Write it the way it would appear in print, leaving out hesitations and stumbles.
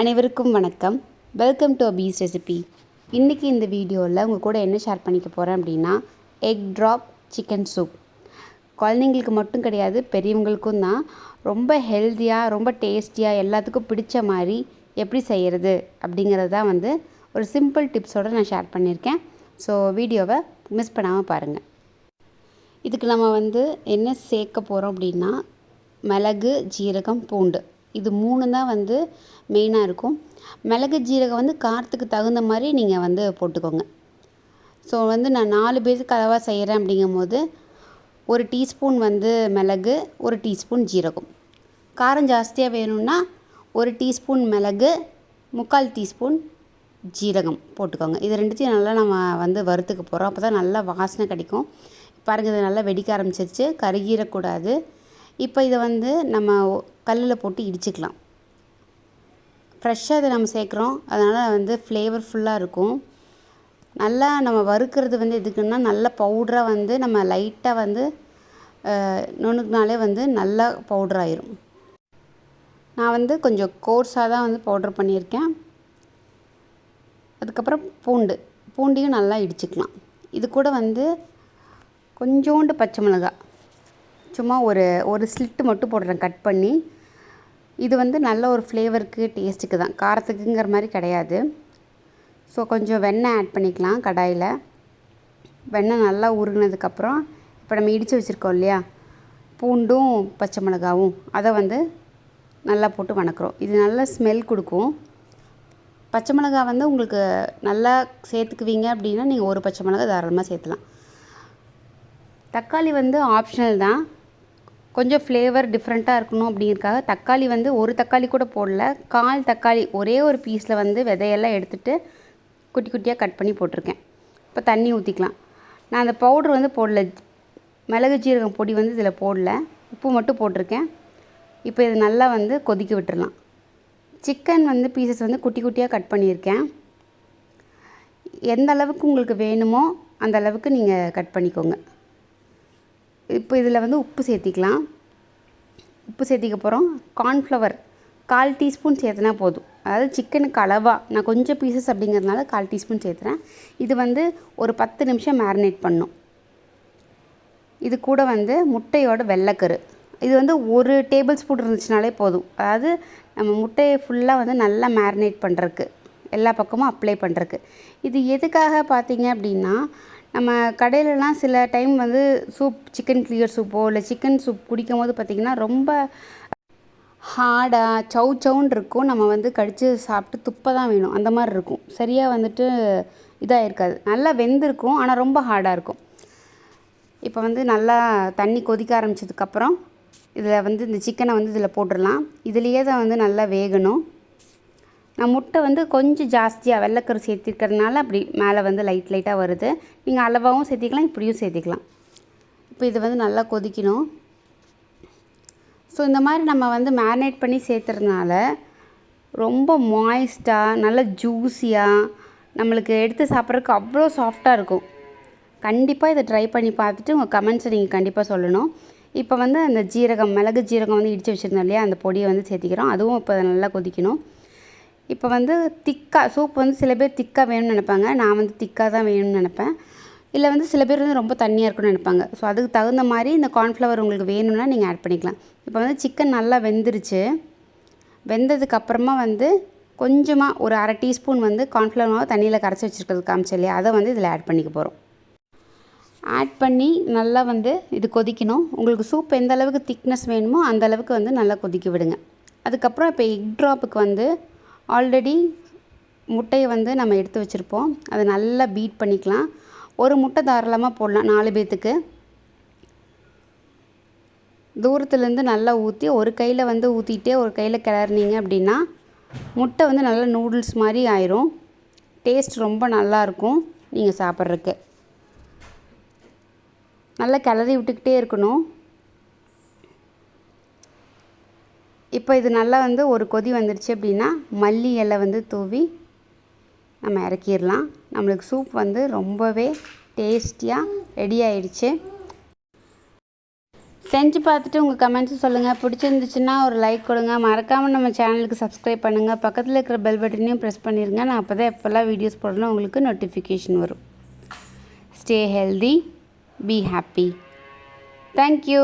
அனைவருக்கும் வணக்கம். Welcome to Abi's recipe. இன்றைக்கி இந்த வீடியோவில் உங்கள் கூட என்ன ஷேர் பண்ணிக்க போகிறேன் அப்படின்னா எக் ட்ராப் சிக்கன் சூப். குழந்தைங்களுக்கு மட்டும் கிடையாது, பெரியவங்களுக்கும் தான். ரொம்ப ஹெல்த்தியாக, ரொம்ப டேஸ்டியாக, எல்லாத்துக்கும் பிடிச்ச மாதிரி எப்படி செய்கிறது அப்படிங்கிறது தான் ஒரு சிம்பிள் டிப்ஸோடு நான் ஷேர் பண்ணியிருக்கேன். ஸோ வீடியோவை மிஸ் பண்ணாமல் பாருங்கள். இதுக்கு நம்ம என்ன சேர்க்க போகிறோம் அப்படின்னா மிளகு, ஜீரகம், பூண்டு, இது 3 தான் மெயினாக இருக்கும். மிளகு ஜீரகம் காரத்துக்கு தகுந்த மாதிரி நீங்கள் போட்டுக்கோங்க. ஸோ நான் 4 பேருக்கு அளவாக செய்கிறேன் அப்படிங்கும்போது 1 டீஸ்பூன் மிளகு, 1 டீஸ்பூன் ஜீரகம். காரம் ஜாஸ்தியாக வேணும்னா 1 டீஸ்பூன் மிளகு, 3/4 டீஸ்பூன் ஜீரகம் போட்டுக்கோங்க. இது ரெண்டுத்தையும் நல்லா நம்ம வறுத்துக்க போகிறோம். அப்போ தான் நல்லா வாசனை கிடைக்கும். பாருங்கள், இது நல்லா வெடிக்க ஆரம்பிச்சிருச்சு, கருகிடக்கூடாது. இப்போ இதை நம்ம கல்லில் போட்டு இடிச்சுக்கலாம். ஃப்ரெஷ்ஷாக இதை நம்ம சேர்க்குறோம், அதனால் ஃப்ளேவர்ஃபுல்லாக இருக்கும். நல்லா நம்ம வறுக்கிறது எதுக்குன்னா நல்ல பவுடராக நம்ம லைட்டாக நுணுக்குனாலே நல்லா பவுடராகிடும். நான் கொஞ்சம் கோர்ஸாக தான் பவுடர் பண்ணியிருக்கேன். அதுக்கப்புறம் பூண்டையும் நல்லா இடிச்சுக்கலாம். இது கூட கொஞ்சோண்டு பச்சை மிளகாய், சும்மா ஒரு ஸ்லிட்டு மட்டும் போடுறேன் கட் பண்ணி. இது நல்ல ஒரு ஃப்ளேவருக்கு, டேஸ்ட்டுக்கு தான், காரத்துக்குங்கிற மாதிரி கிடையாது. ஸோ கொஞ்சம் வெண்ணெய் ஆட் பண்ணிக்கலாம் கடாயில். வெண்ணெய் நல்லா உருகினதுக்கப்புறம் இப்போ நம்ம இடித்து வச்சுருக்கோம் இல்லையா, பூண்டும் பச்சை மிளகாவும், அதை நல்லா போட்டு வணக்குறோம். இது நல்லா ஸ்மெல் கொடுக்கும். பச்சை மிளகாய் உங்களுக்கு நல்லா சேர்த்துக்குவீங்க அப்படின்னா நீங்கள் ஒரு பச்சை மிளகாய் தாராளமாக சேர்த்துலாம். தக்காளி ஆப்ஷனல் தான். கொஞ்சம் ஃப்ளேவர் டிஃப்ரெண்ட்டாக இருக்கணும் அப்படிங்கிறதுக்காக தக்காளி ஒரு தக்காளி கூட போடல, 1/4 தக்காளி ஒரே ஒரு பீஸில் விதையெல்லாம் எடுத்துகிட்டு குட்டி குட்டியாக கட் பண்ணி போட்டிருக்கேன். இப்போ தண்ணி ஊற்றிக்கலாம். நான் அந்த பவுட்ரு போடல, மிளகு ஜீரகம் பொடி இதில் போடல, உப்பு மட்டும் போட்டிருக்கேன். இப்போ இது நல்லா கொதிக்க விட்டுடலாம். சிக்கன் பீசஸ் குட்டி குட்டியாக கட் பண்ணியிருக்கேன். எந்த அளவுக்கு உங்களுக்கு வேணுமோ அந்த அளவுக்கு நீங்கள் கட் பண்ணிக்கோங்க. இப்போ இதில் உப்பு சேர்த்திக்கலாம். உப்பு சேர்த்திக்க போகிறோம். கார்ன்ஃப்ளவர் 1/4 டீஸ்பூன் சேர்த்துனா போதும். அதாவது சிக்கனுக்கு அளவாக, நான் கொஞ்சம் பீசஸ் அப்படிங்கிறதுனால 1/4 டீஸ்பூன் சேர்த்துறேன். இது ஒரு 10 நிமிஷம் மேரினேட் பண்ணணும். இது கூட முட்டையோட வெள்ளைக்கரு, இது 1 டேபிள் ஸ்பூன் இருந்துச்சுனாலே போதும். அதாவது நம்ம முட்டையை ஃபுல்லாக நல்லா மேரினேட் பண்ணுறதுக்கு, எல்லா பக்கமும் அப்ளை பண்ணுறதுக்கு. இது எதுக்காக பார்த்தீங்க அப்படின்னா, நம்ம கடையிலலாம் சில டைம் சூப், சிக்கன் கிளியர் சூப்போ இல்லை சிக்கன் சூப் குடிக்கும் போது பார்த்திங்கன்னா ரொம்ப ஹார்டாக சவுன்னு இருக்கும். நம்ம கடித்து சாப்பிட்டு துப்ப தான் வேணும், அந்த மாதிரி இருக்கும். சரியாக இதாக இருக்காது. நல்லா வெந்திருக்கும், ஆனால் ரொம்ப ஹார்டாக இருக்கும். இப்போ நல்லா தண்ணி கொதிக்க ஆரம்பித்ததுக்கப்புறம் இதில் இந்த சிக்கனை இதில் போட்டுடலாம். இதுலேயே தான் நல்லா வேகணும். நான் முட்டை கொஞ்சம் ஜாஸ்தியாக வெள்ளைக்கரு சேர்த்திருக்கிறதுனால அப்படி மேலே லைட்டாக வருது. நீங்கள் அளவாகவும் சேர்த்திக்கலாம், இப்படியும் சேர்த்திக்கலாம். இப்போ இது நல்லா கொதிக்கணும். ஸோ இந்த மாதிரி நம்ம மேரினேட் பண்ணி சேர்த்துறதுனால ரொம்ப மாய்ஸ்டாக, நல்ல ஜூஸியாக, நம்மளுக்கு எடுத்து சாப்பிட்றதுக்கு அவ்வளோ சாஃப்டாக இருக்கும். கண்டிப்பாக இதை ட்ரை பண்ணி பார்த்துட்டு உங்கள் கமெண்ட்ஸை நீங்கள் கண்டிப்பாக சொல்லணும். இப்போ அந்த ஜீரகம், மிளகு ஜீரகம் இடித்து வச்சுருந்தோம் இல்லையா, அந்த பொடியை சேர்த்திக்கிறோம். அதுவும் இப்போ நல்லா கொதிக்கணும். இப்போ திக்காக சூப் சில பேர் திக்காக வேணும்னு நினைப்பாங்க. நான் திக்காக தான் வேணும்னு நினைப்பேன். இல்லை சில பேர் ரொம்ப தண்ணியாக இருக்குன்னு நினைப்பாங்க. ஸோ அதுக்கு தகுந்த மாதிரி இந்த கார்ன்ஃப்ளவர் உங்களுக்கு வேணும்னா நீங்கள் ஆட் பண்ணிக்கலாம். இப்போ சிக்கன் நல்லா வெந்துருச்சு. வெந்ததுக்கப்புறமா கொஞ்சமாக ஒரு 1/2 டீஸ்பூன் கார்ன்ஃப்ளவர் மாவு தண்ணியில் கரைச்சி வச்சுருக்கிறது காமிச்சேன் இல்லையா, அதை இதில் ஆட் பண்ணிக்க போகிறோம். ஆட் பண்ணி நல்லா இது கொதிக்கணும். உங்களுக்கு சூப் எந்த அளவுக்கு திக்னஸ் வேணுமோ அந்த அளவுக்கு நல்லா கொதிக்க விடுங்க. அதுக்கப்புறம் இப்போ எக் ட்ராப்புக்கு ஆல்ரெடி முட்டையை நம்ம எடுத்து வச்சுருப்போம். அதை நல்லா பீட் பண்ணிக்கலாம். ஒரு முட்டை தாராளமாக போடலாம், 4 பேர்த்துக்கு. தூரத்துலேருந்து நல்லா ஊற்றி ஒரு கையில் ஊற்றிட்டே ஒரு கையில் கிளறினீங்க அப்படின்னா முட்டை நல்லா நூடுல்ஸ் மாதிரி ஆயிரும். டேஸ்ட் ரொம்ப நல்லாயிருக்கும் நீங்கள் சாப்பிட்றதுக்கு. நல்லா கிளறி விட்டுக்கிட்டே இருக்கணும். இப்போ இது நல்லா ஒரு கொதி வந்துடுச்சு அப்படின்னா மல்லி இலை தூவி நம்ம இறக்கிடலாம். நம்மளுக்கு சூப் ரொம்பவே டேஸ்டியாக ரெடி ஆயிடுச்சு. செஞ்சு பார்த்துட்டு உங்கள் கமெண்ட்ஸை சொல்லுங்கள். பிடிச்சிருந்துச்சுன்னா ஒரு லைக் கொடுங்க. மறக்காமல் நம்ம சேனலுக்கு சப்ஸ்கிரைப் பண்ணுங்கள். பக்கத்தில் இருக்கிற பெல் பட்டனையும் ப்ரெஸ் பண்ணிடுங்க. நான் அப்போ தான் எப்போல்லாம் வீடியோஸ் போடணும் உங்களுக்கு நோட்டிஃபிகேஷன் வரும். Stay healthy, be happy. Thank you.